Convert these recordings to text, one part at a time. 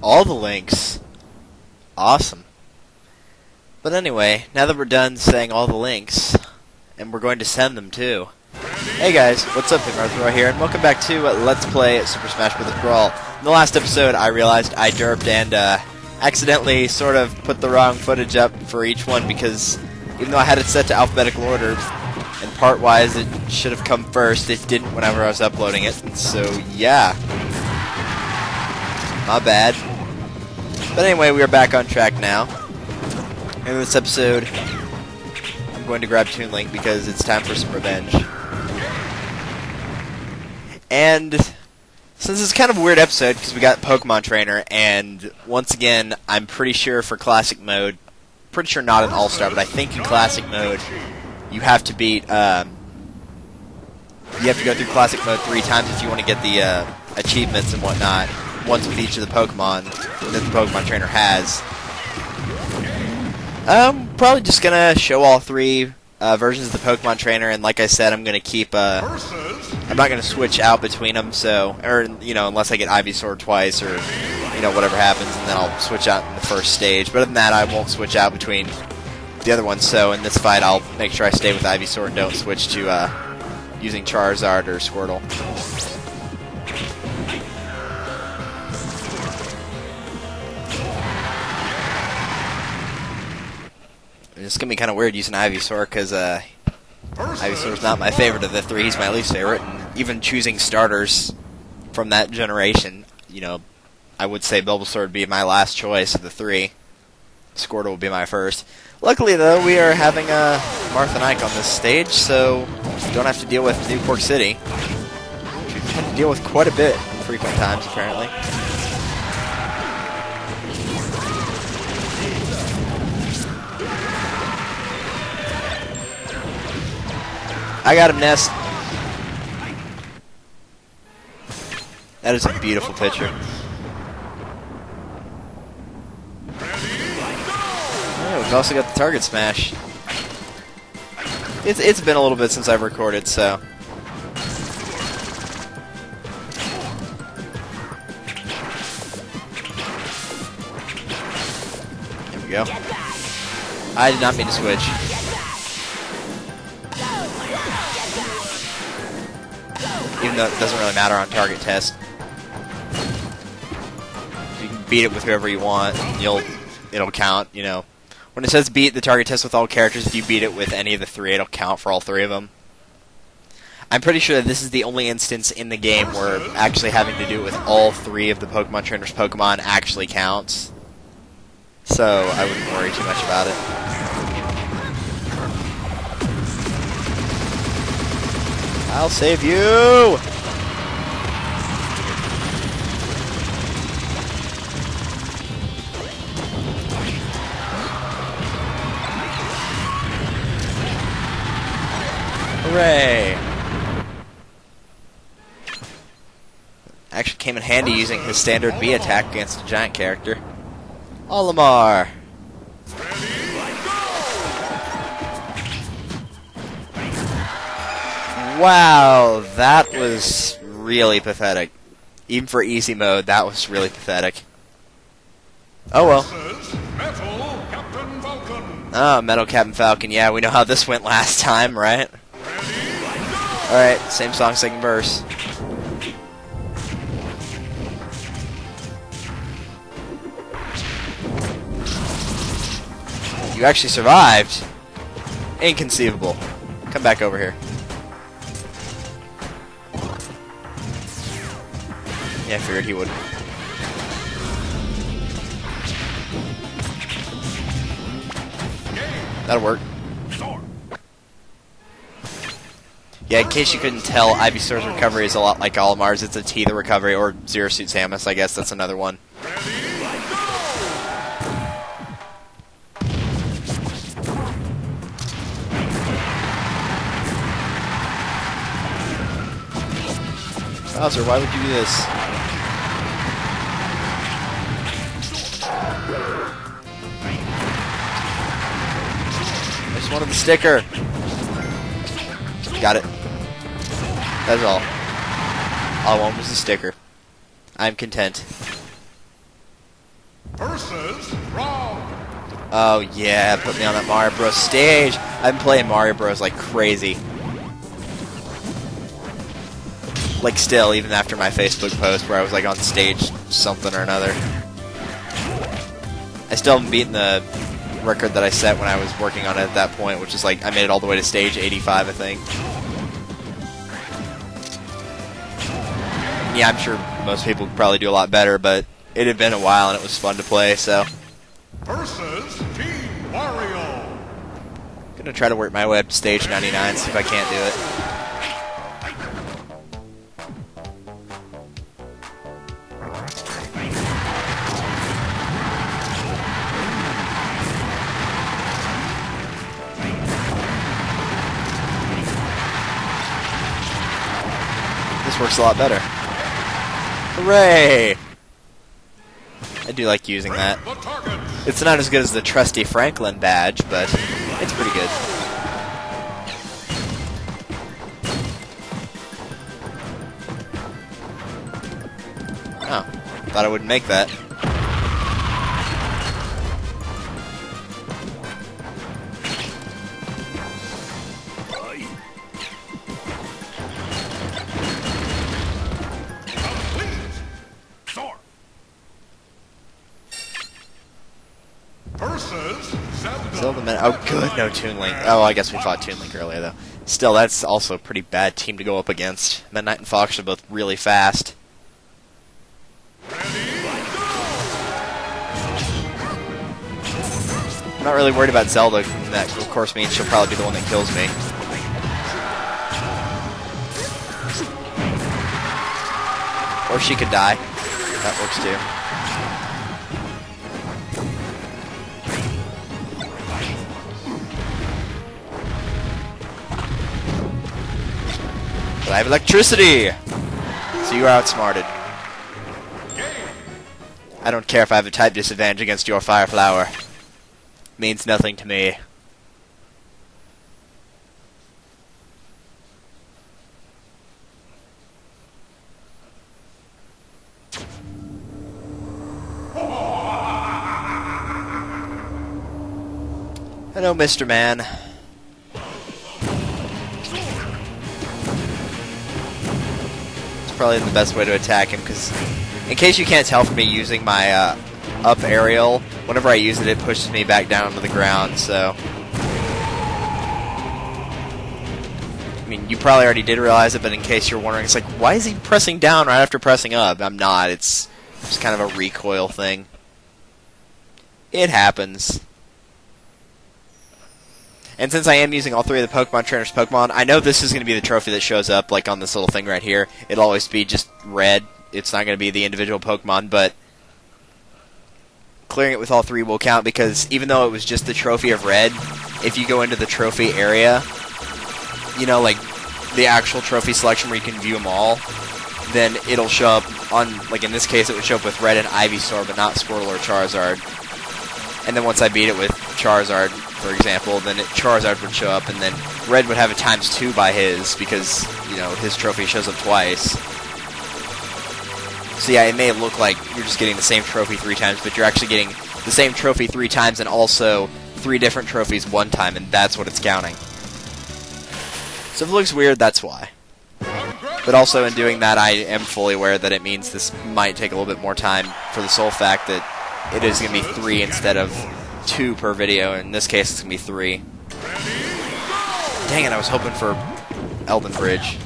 all the links. Awesome. But anyway, now that we're done saying all the links, and we're going to send them too. Hey guys, what's up? Rawr here, and welcome back to Let's Play Super Smash Bros. Brawl. In the last episode, I realized I derped and accidentally sort of put the wrong footage up for each one because even though I had it set to alphabetical order, and part-wise it should have come first, it didn't whenever I was uploading it. So yeah, my bad. But anyway, we are back on track now. In this episode, I'm going to grab Toon Link because it's time for some revenge. And since it's kind of a weird episode because we got Pokemon Trainer, and once again, I'm pretty sure for Classic Mode, pretty sure not in All-Star, but I think in Classic Mode, you have to beat, you have to go through Classic Mode 3 times if you want to get the achievements and whatnot, once with each of the Pokemon that the Pokemon Trainer has. I'm probably just going to show all 3 versions of the Pokemon Trainer, and like I said, I'm going to keep, I'm not going to switch out between them, so, or, you know, unless I get Ivysaur twice, or, you know, whatever happens, and then I'll switch out in the first stage. But other than that, I won't switch out between the other ones, so in this fight, I'll make sure I stay with Ivysaur and don't switch to, using Charizard or Squirtle. It's going to be kind of weird using Ivysaur, because, Ivysaur's not my favorite of the 3, he's my least favorite, and even choosing starters from that generation, you know, I would say Bulbasaur would be my last choice of the 3. Squirtle would be my first. Luckily, though, we are having Marth and Ike on this stage, so we don't have to deal with Newport City, which we've had to deal with quite a bit in frequent times, apparently. I got him, Ness. That is a beautiful picture. Oh, we've also got the target smash. It's been a little bit since I've recorded, so. There we go. I did not mean to switch. Even though it doesn't really matter on target test. You can beat it with whoever you want, and it'll count, you know. When it says beat the target test with all characters, if you beat it with any of the 3, it'll count for all 3 of them. I'm pretty sure that this is the only instance in the game where actually having to do it with all 3 of the Pokemon Trainer's Pokemon actually counts. So, I wouldn't worry too much about it. I'll save you! Hooray! Actually came in handy using his standard B attack against a giant character. Olimar! Wow, that was really pathetic. Even for easy mode, that was really pathetic. Oh well. Oh, Metal Captain Falcon. Yeah, we know how this went last time, right? Alright, same song, second verse. You actually survived. Inconceivable. Come back over here. Yeah, I figured he would. That'll work. Yeah, in case you couldn't tell, Ivysaur's recovery is a lot like Olimar's. It's a Teether recovery, or Zero Suit Samus, I guess that's another one. Bowser, why would you do this? I just wanted the sticker. Got it. That's all. All I want was the sticker. I'm content. versus Rawr. Oh yeah, put me on that Mario Bros. Stage. I've been playing Mario Bros. Like crazy. Like still, even after my Facebook post where I was like on stage something or another. I still haven't beaten the record that I set when I was working on it at that point, which is like, I made it all the way to stage 85, I think. Yeah, I'm sure most people could probably do a lot better, but it had been a while and it was fun to play, so. Versus Team Wario. Gonna try to work my way up to stage 99, see if I can't do it. This works a lot better. Hooray! I do like using that. It's not as good as the trusty Franklin badge, but it's pretty good. Oh, thought I wouldn't make that. Zelda Man. Oh, good, no Toon Link. Oh, I guess we fought Toon Link earlier, though. Still, that's also a pretty bad team to go up against. Midnight and Fox are both really fast. I'm not really worried about Zelda. That, of course, means she'll probably be the one that kills me. Or she could die. That works, too. But I have electricity! So you are outsmarted. I don't care if I have a type disadvantage against your fire flower. Means nothing to me. Hello, Mr. Man. Probably the best way to attack him, because in case you can't tell from me using my up aerial, whenever I use it, it pushes me back down to the ground, so. I mean, you probably already did realize it, but in case you're wondering, it's like, why is he pressing down right after pressing up? I'm not. It's just kind of a recoil thing. It happens. And since I am using all three of the Pokemon Trainer's Pokemon, I know this is going to be the trophy that shows up, like on this little thing right here. It'll always be just red. It's not going to be the individual Pokemon, but clearing it with all three will count, because even though it was just the trophy of red, if you go into the trophy area, you know, like the actual trophy selection where you can view them all, then it'll show up on, like in this case, it would show up with red and Ivysaur, but not Squirtle or Charizard. And then once I beat it with Charizard, for example, then Charizard would show up, and then Red would have a ×2 by his, because, you know, his trophy shows up twice. So yeah, it may look like you're just getting the same trophy 3 times, but you're actually getting the same trophy 3 times and also 3 different trophies 1 time, and that's what it's counting. So if it looks weird, that's why. But also in doing that, I am fully aware that it means this might take a little bit more time for the sole fact that it is going to be 3 instead of 2 per video. In this case, it's going to be 3. Dang it, I was hoping for Elden Bridge.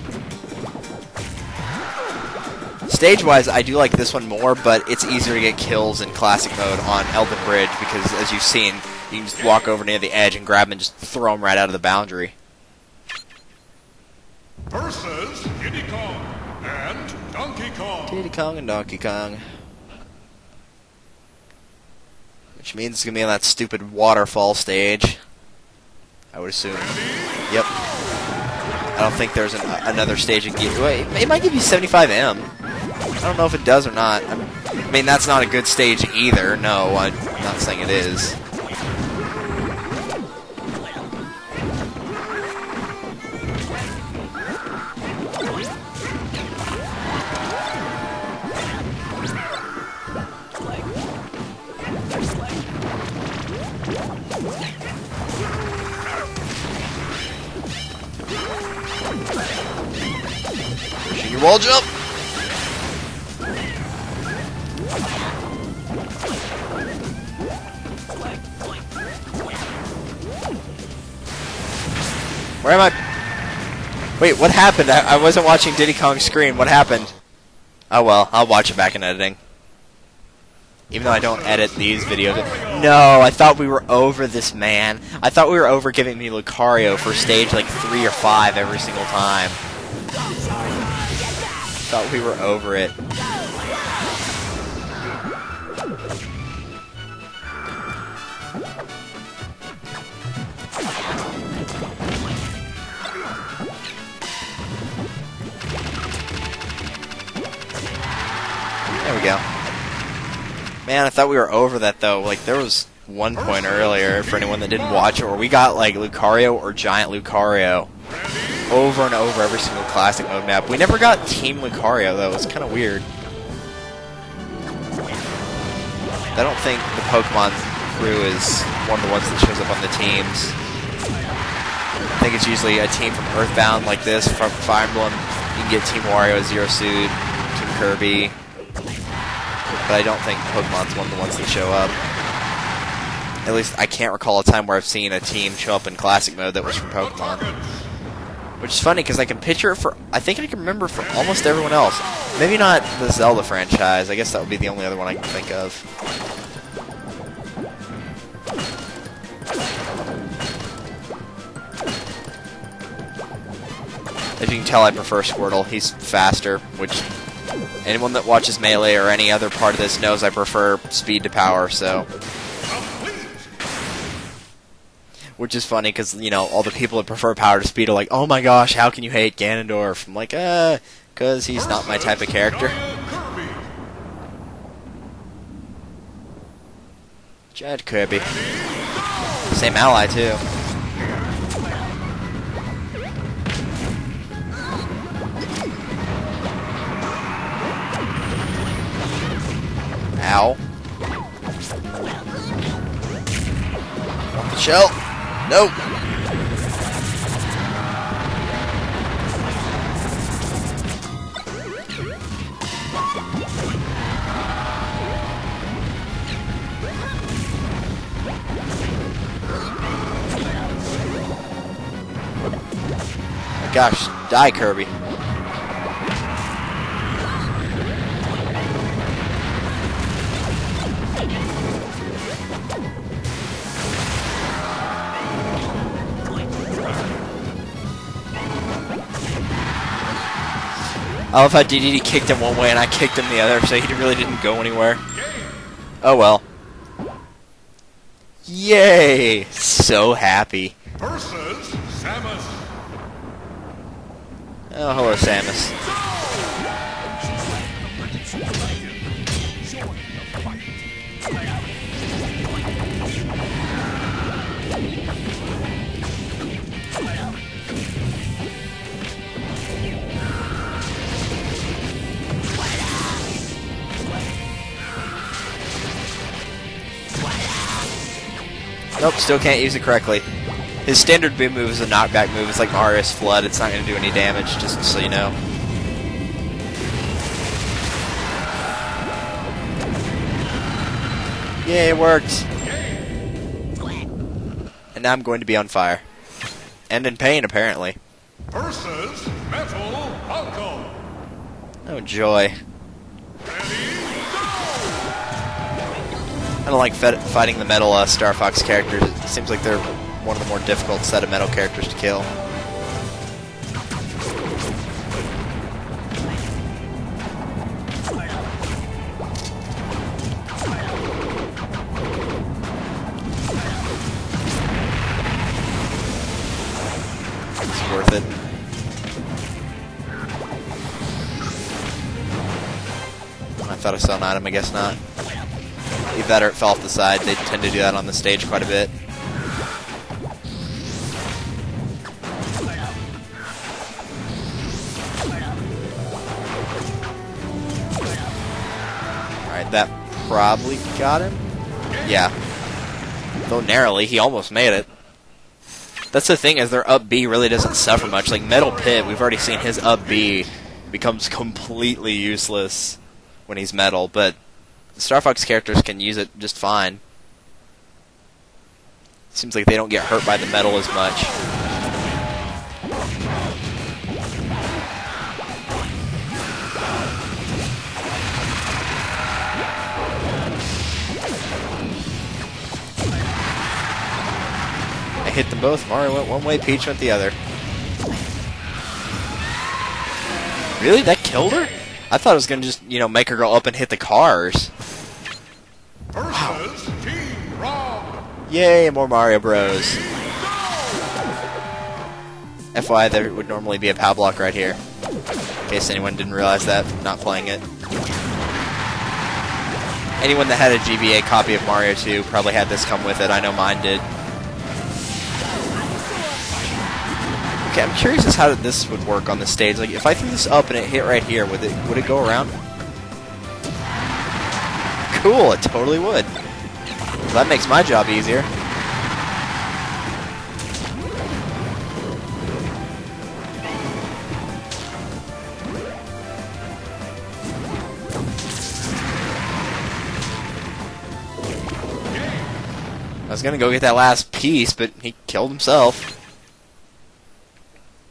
Stage-wise, I do like this one more, but it's easier to get kills in Classic mode on Elden Bridge, because as you've seen, you can just walk over near the edge and grab them and just throw them right out of the boundary. Versus Diddy Kong and Donkey Kong. Diddy Kong and Donkey Kong. Which means it's going to be on that stupid waterfall stage, I would assume. Yep. I don't think there's another stage you can get. Wait, it might give you 75M. I don't know if it does or not. I mean, that's not a good stage either. No, I'm not saying it is. wall jump. Where am I? Wait, what happened? I wasn't watching Diddy Kong's screen. What happened? Oh well, I'll watch it back in editing. Even though I don't edit these videos. No, I thought we were over this, man. I thought we were over giving me Lucario for stage like 3 or 5 every single time. Thought we were over it. There we go. Man, I thought we were over that, though. Like, there was one point earlier, for anyone that didn't watch it, where we got, like, Lucario or Giant Lucario over and over every single Classic Mode map. We never got Team Lucario, though. It's kind of weird. I don't think the Pokemon crew is one of the ones that shows up on the teams. I think it's usually a team from Earthbound, like this, from Fire Emblem. You can get Team Wario, Zero Suit, Team Kirby. But I don't think Pokemon's one of the ones that show up. At least I can't recall a time where I've seen a team show up in Classic Mode that was from Pokemon. Which is funny, because I can picture it for... I think I can remember for almost everyone else. Maybe not the Zelda franchise. I guess that would be the only other one I can think of. As you can tell, I prefer Squirtle. He's faster, which... anyone that watches Melee or any other part of this knows I prefer speed to power, so... Which is funny, because, you know, all the people that prefer power to speed are like, oh my gosh, how can you hate Ganondorf? I'm like, because he's not my type of character. Giant Kirby. Same ally, too. Ow. Off the shell. Nope. My gosh, die, Kirby. I love how DDD kicked him one way and I kicked him the other, so he really didn't go anywhere. Oh well. Yay! So happy. Versus Samus. Oh, hello, Samus. Nope, still can't use it correctly. His standard boom move is a knockback move. It's like Marius Flood. It's not going to do any damage, just so you know. Yay, it worked. And now I'm going to be on fire. And in pain, apparently. Versus Metal Falco. Oh, joy. I don't like fighting the metal Star Fox characters. It seems like they're one of the more difficult set of metal characters to kill. It's worth it. I thought I saw an item, I guess not. Either that or it fell off the side. They tend to do that on the stage quite a bit. Alright, that probably got him. Yeah. Though narrowly, he almost made it. That's the thing, is their up B really doesn't suffer much. Like Metal Pit, we've already seen his up B becomes completely useless when he's metal, but the Star Fox characters can use it just fine. Seems like they don't get hurt by the metal as much. I hit them both. Mario went one way, Peach went the other. Really? That killed her? I thought it was gonna just, make her go up and hit the cars. Versus Team Rawr. Yay, more Mario Bros. FYI, there would normally be a power block right here. In case anyone didn't realize that, not playing it. Anyone that had a GBA copy of Mario 2 probably had this come with it. I know mine did. Okay, I'm curious as how this would work on the stage. Like, if I threw this up and it hit right here, would it go around? Cool, it totally would. Well, that makes my job easier. I was gonna go get that last piece, but he killed himself.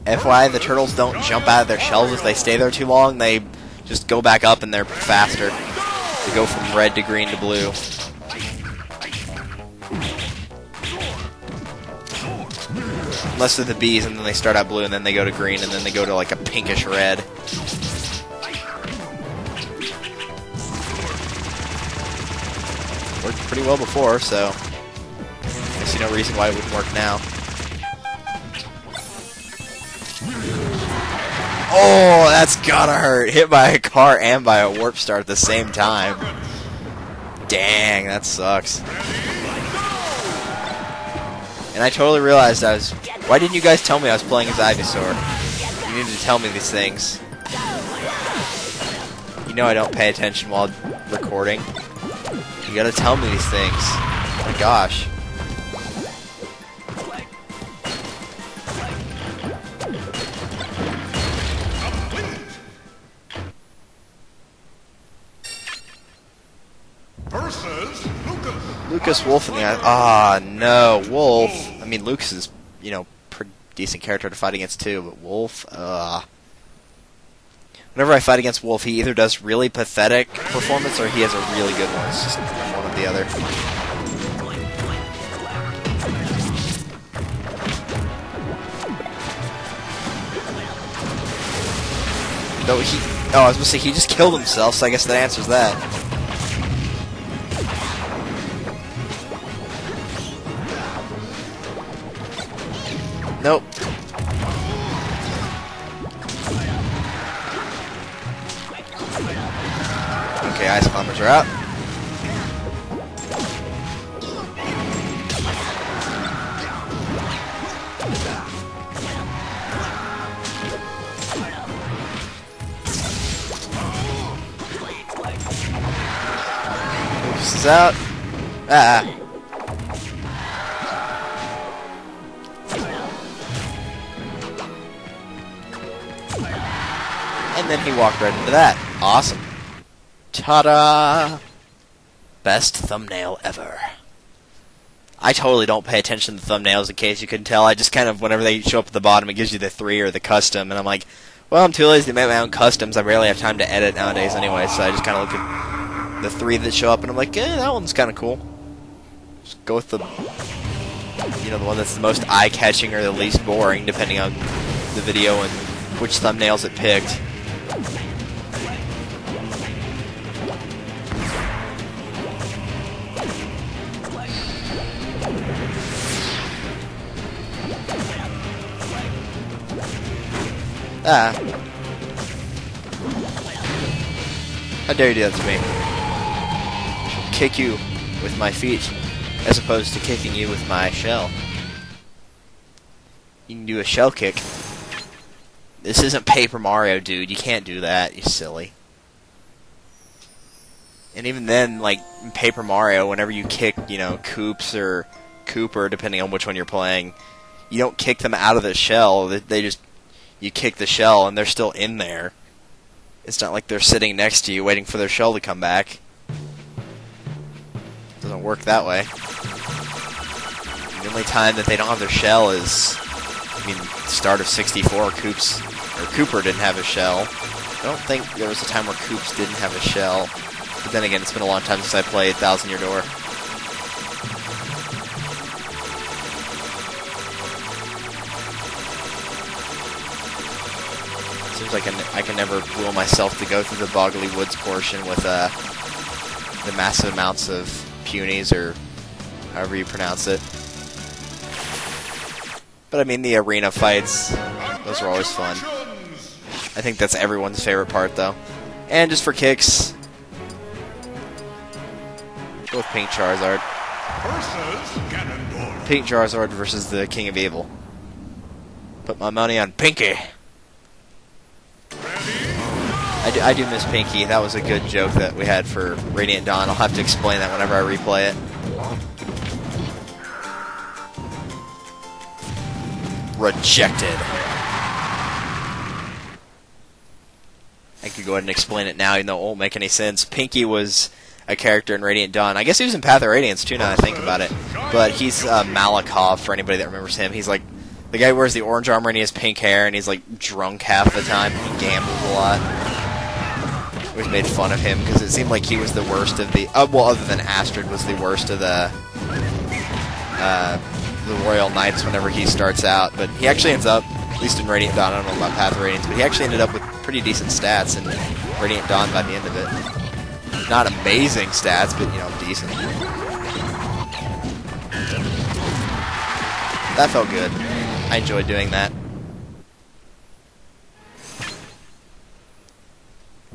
FYI, the turtles don't jump out of their shells if they stay there too long. They just go back up and they're faster. They go from red to green to blue. Unless they're the bees and then they start out blue and then they go to green and then they go to like a pinkish red. Worked pretty well before, so I see no reason why it wouldn't work now. Oh, that's gotta hurt. Hit by a car and by a warp star at the same time. Dang, that sucks. And I totally realized why didn't you guys tell me I was playing as Ivysaur? You needed to tell me these things. You know I don't pay attention while recording. You gotta tell me these things. Oh my gosh. Versus Lucas. Lucas Wolf in the eye. Ah, no. Wolf. I mean, Lucas is, pretty decent character to fight against too, but Wolf, whenever I fight against Wolf, he either does really pathetic performance or he has a really good one. It's just one or the other. Though I was gonna say, he just killed himself, so I guess that answers that. Nope. Okay, ice climbers are out. Lucas is out. Ah. And then he walked right into that. Awesome. Ta-da! Best thumbnail ever. I totally don't pay attention to thumbnails, in case you couldn't tell. I just kind of, whenever they show up at the bottom, it gives you the 3 or the custom, and I'm like, well, I'm too lazy to make my own customs. I rarely have time to edit nowadays anyway, so I just kind of look at the 3 that show up, and I'm like, that one's kind of cool. Just go with the one that's the most eye-catching or the least boring, depending on the video and which thumbnails it picked. Ah. How dare you do that to me? I'll kick you with my feet, as opposed to kicking you with my shell. You can do a shell kick. This isn't Paper Mario, dude. You can't do that, you silly. And even then, like, in Paper Mario, whenever you kick, Koops or Kooper, depending on which one you're playing, you don't kick them out of the shell. You kick the shell, and they're still in there. It's not like they're sitting next to you waiting for their shell to come back. Doesn't work that way. The only time that they don't have their shell is, I mean, start of 64, Cooper didn't have a shell. I don't think there was a time where Coops didn't have a shell. But then again, it's been a long time since I played Thousand Year Door. Seems like I can never will myself to go through the Boggly Woods portion with the massive amounts of punies, or however you pronounce it. But I mean, the arena fights, those are always fun. I think that's everyone's favorite part, though. And just for kicks, go with Pink Charizard. Pink Charizard versus the King of Evil. Put my money on Pinky. I do miss Pinky. That was a good joke that we had for Radiant Dawn. I'll have to explain that whenever I replay it. Rejected. I could go ahead and explain it now, even though it won't make any sense. Pinky was a character in Radiant Dawn. I guess he was in Path of Radiance, too, now that I think about it. But he's Malakov, for anybody that remembers him. He's like, the guy who wears the orange armor and he has pink hair, and he's like drunk half the time. He gambles a lot. Always made fun of him, because it seemed like he was the worst of the... well, other than Astrid was the worst of the Royal Knights whenever he starts out. But he actually ends up, at least in Radiant Dawn, I don't know about Path of Radiance, but he actually ended up with pretty decent stats in Radiant Dawn by the end of it. Not amazing stats, but, you know, decent. That felt good. I enjoyed doing that.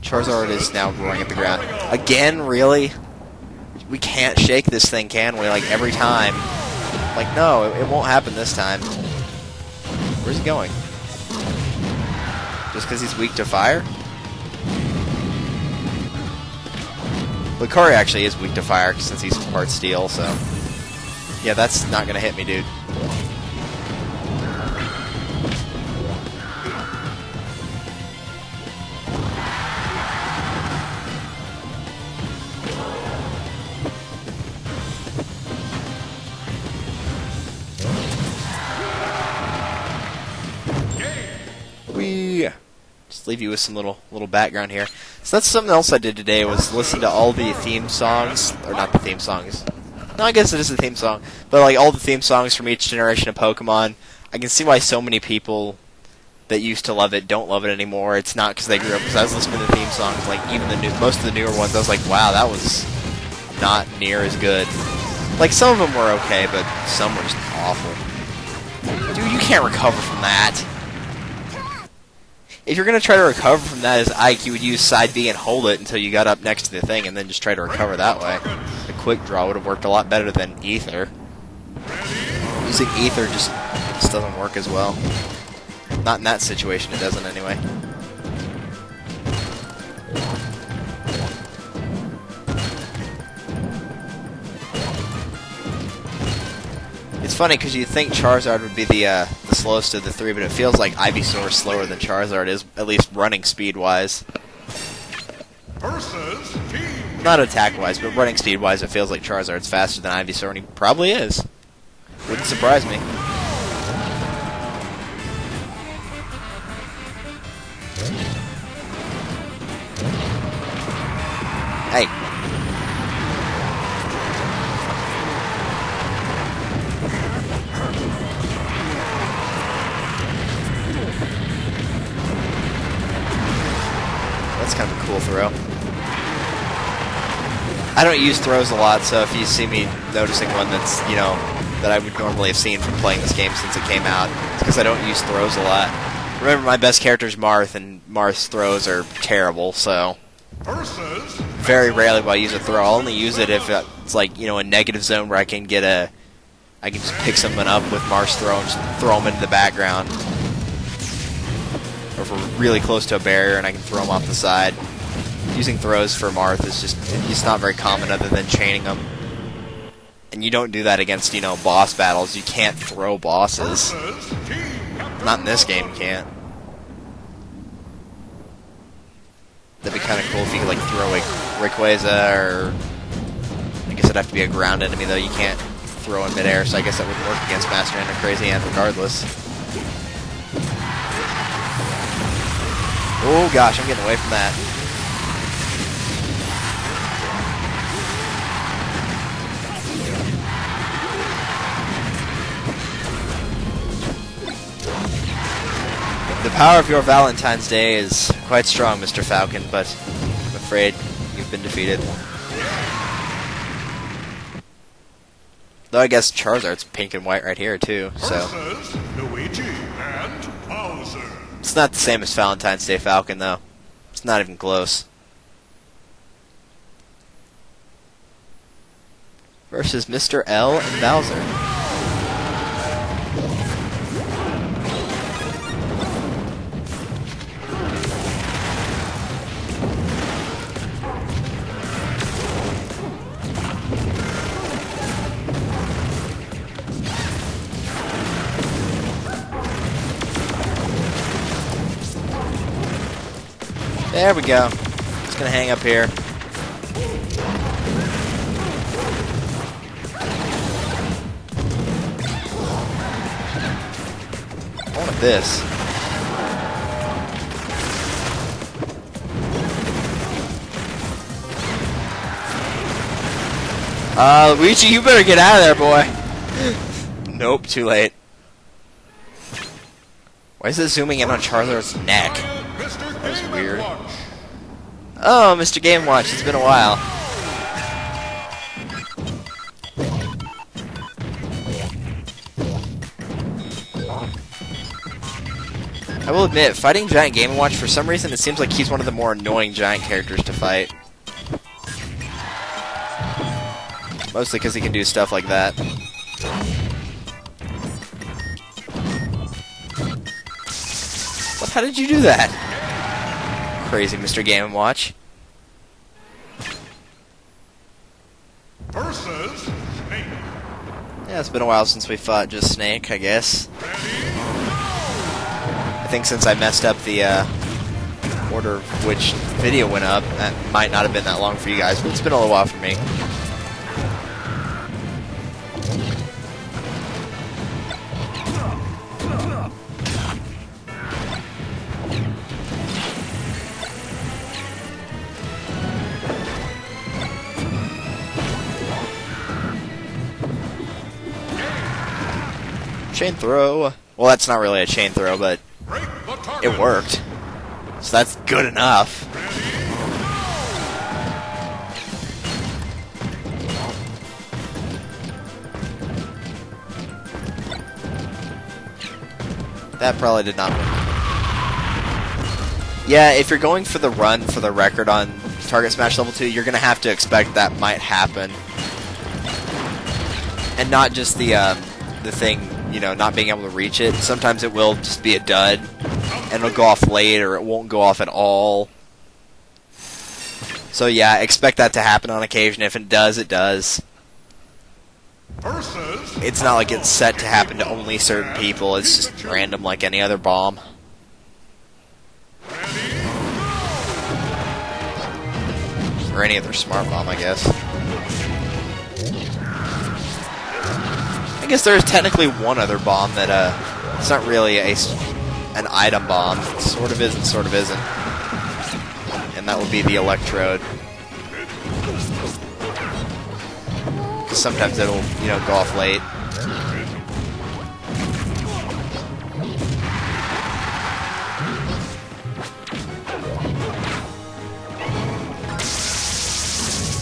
Charizard is now roaring at the ground. Again, really? We can't shake this thing, can we? Like, every time. Like, no, it won't happen this time. Where's he going? Just because he's weak to fire? Lucario actually is weak to fire since he's part steel, so... yeah, that's not gonna hit me, dude. Just leave you with some little background here. So that's something else I did today, was listen to all the theme songs, or not the theme songs. No, I guess it is a theme song, but like all the theme songs from each generation of Pokemon. I can see why so many people that used to love it don't love it anymore. It's not because they grew up. Because I was listening to the theme songs, like even most of the newer ones, I was like, wow, that was not near as good. Like some of them were okay, but some were just awful. Dude, you can't recover from that. If you're going to try to recover from that as Ike, you would use side B and hold it until you got up next to the thing and then just try to recover that way. The quick draw would have worked a lot better than Ether. Using Ether just doesn't work as well. Not in that situation, it doesn't anyway. It's funny because you'd think Charizard would be the slowest of the three, but it feels like Ivysaur is slower than Charizard is, at least running speed-wise. Not attack-wise, but running speed-wise, it feels like Charizard's faster than Ivysaur, and he probably is. Wouldn't surprise me. Hey. That's kind of a cool throw. I don't use throws a lot, so if you see me noticing one that's, you know, that I would normally have seen from playing this game since it came out, it's because I don't use throws a lot. Remember, my best character is Marth, and Marth's throws are terrible, so... very rarely will I use a throw. I'll only use it if it's like, you know, a negative zone where I can get a... I can just pick someone up with Marth's throw and just throw them into the background. Or if we're really close to a barrier and I can throw them off the side. Using throws for Marth is just... it's not very common other than chaining them. And you don't do that against, you know, boss battles. You can't throw bosses. Not in this game, you can't. That'd be kind of cool if you could like throw a Rayquaza, or I guess it'd have to be a ground enemy though. You can't throw in midair, so I guess that would work against Master Hand or Crazy Hand regardless. Oh gosh, I'm getting away from that. The power of your Valentine's Day is quite strong, Mr. Falcon, but I'm afraid you've been defeated. Though I guess Charizard's pink and white right here, too, so... Luigi and Bowser. It's not the same as Valentine's Day Falcon, though. It's not even close. Versus Mr. L and Bowser. There we go. Just gonna hang up here. I want this. Luigi, you better get out of there, boy. Nope, too late. Why is it zooming in on Charizard's neck? That was weird. Oh, Mr. Game Watch, it's been a while. I will admit, fighting Giant Game & Watch, for some reason, it seems like he's one of the more annoying Giant characters to fight. Mostly because he can do stuff like that. What? How did you do that? Crazy Mr. Game & Watch. Versus Snake. Yeah, it's been a while since we fought just Snake, I guess. I think since I messed up the order of which video went up, that might not have been that long for you guys, but it's been a little while for me. Chain throw. Well, that's not really a chain throw, but it worked. So that's good enough. That probably did not work. Yeah, if you're going for the run for the record on Target Smash Level 2, you're going to have to expect that might happen. And not just the thing, you know, not being able to reach it. Sometimes it will just be a dud, and it'll go off late, or it won't go off at all. So yeah, expect that to happen on occasion. If it does, it does. It's not like it's set to happen to only certain people. It's just random like any other bomb. Or any other smart bomb, I guess. I guess there is technically one other bomb that, it's not really an item bomb. It sort of is and sort of isn't. And that would be the Electrode. Because sometimes it'll, you know, go off late.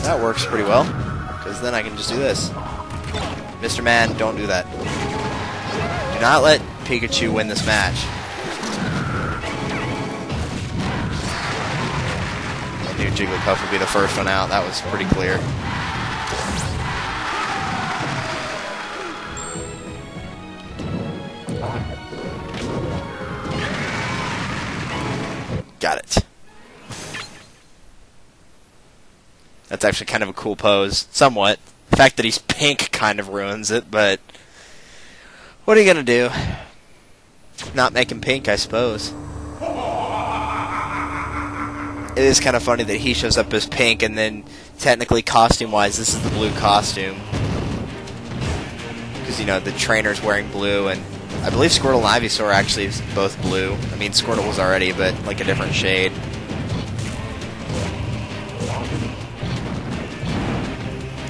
That works pretty well, because then I can just do this. Mr. Man, don't do that. Do not let Pikachu win this match. I knew Jigglypuff would be the first one out. That was pretty clear. Got it. That's actually kind of a cool pose. Somewhat. The fact that he's pink kind of ruins it, but what are you going to do? Not make him pink, I suppose. it is kind of funny that he shows up as pink, and then technically costume-wise, this is the blue costume. Because, you know, the trainer's wearing blue, and I believe Squirtle and Ivysaur actually is both blue. I mean, Squirtle was already, but like a different shade.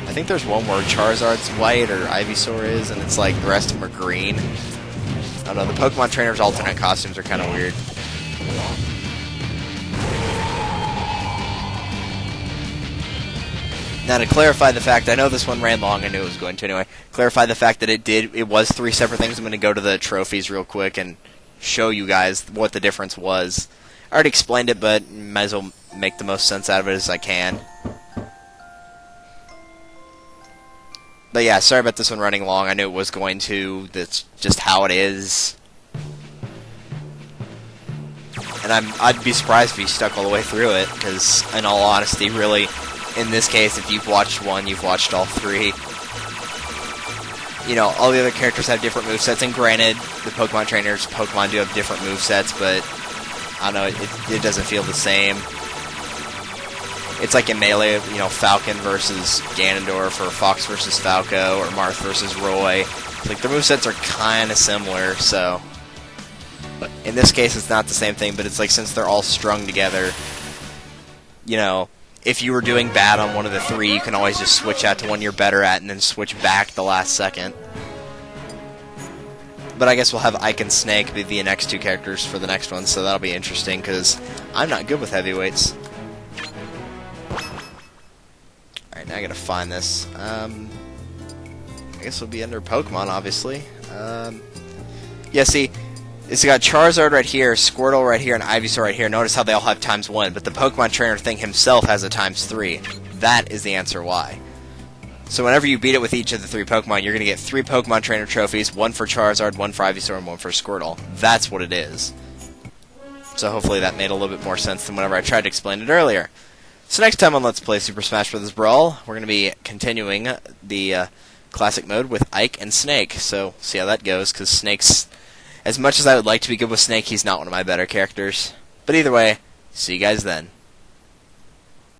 I think there's one where Charizard's white, or Ivysaur is, and it's like the rest of them are green. I don't know, the Pokemon trainers' alternate costumes are kind of weird. Now, to clarify the fact, I know this one ran long, I knew it was going to anyway, clarify the fact that it was 3 separate things. I'm going to go to the trophies real quick and show you guys what the difference was. I already explained it, but might as well make the most sense out of it as I can. But yeah, sorry about this one running long, I knew it was going to, that's just how it is. And I'd be surprised if you stuck all the way through it, because in all honesty, really, in this case, if you've watched one, you've watched all 3. You know, all the other characters have different movesets, and granted, the Pokemon trainers, Pokemon do have different movesets, but, I don't know, it doesn't feel the same. It's like in Melee, you know, Falcon versus Ganondorf, or Fox versus Falco, or Marth versus Roy. It's like, the movesets are kind of similar, so... But in this case, it's not the same thing, but it's like, since they're all strung together, you know... If you were doing bad on one of the 3, you can always just switch out to one you're better at and then switch back the last second. But I guess we'll have Ike and Snake be the next 2 characters for the next one, so that'll be interesting, because I'm not good with heavyweights. Alright, now I gotta find this. I guess it'll be under Pokemon, obviously. Yeah, see... It's got Charizard right here, Squirtle right here, and Ivysaur right here. Notice how they all have ×1, but the Pokemon Trainer thing himself has a ×3. That is the answer why. So whenever you beat it with each of the 3 Pokemon, you're going to get 3 Pokemon Trainer trophies, 1 for Charizard, 1 for Ivysaur, and 1 for Squirtle. That's what it is. So hopefully that made a little bit more sense than whenever I tried to explain it earlier. So next time on Let's Play Super Smash Bros. Brawl, we're going to be continuing the Classic mode with Ike and Snake. So see how that goes, because Snake's... As much as I would like to be good with Snake, he's not one of my better characters. But either way, see you guys then.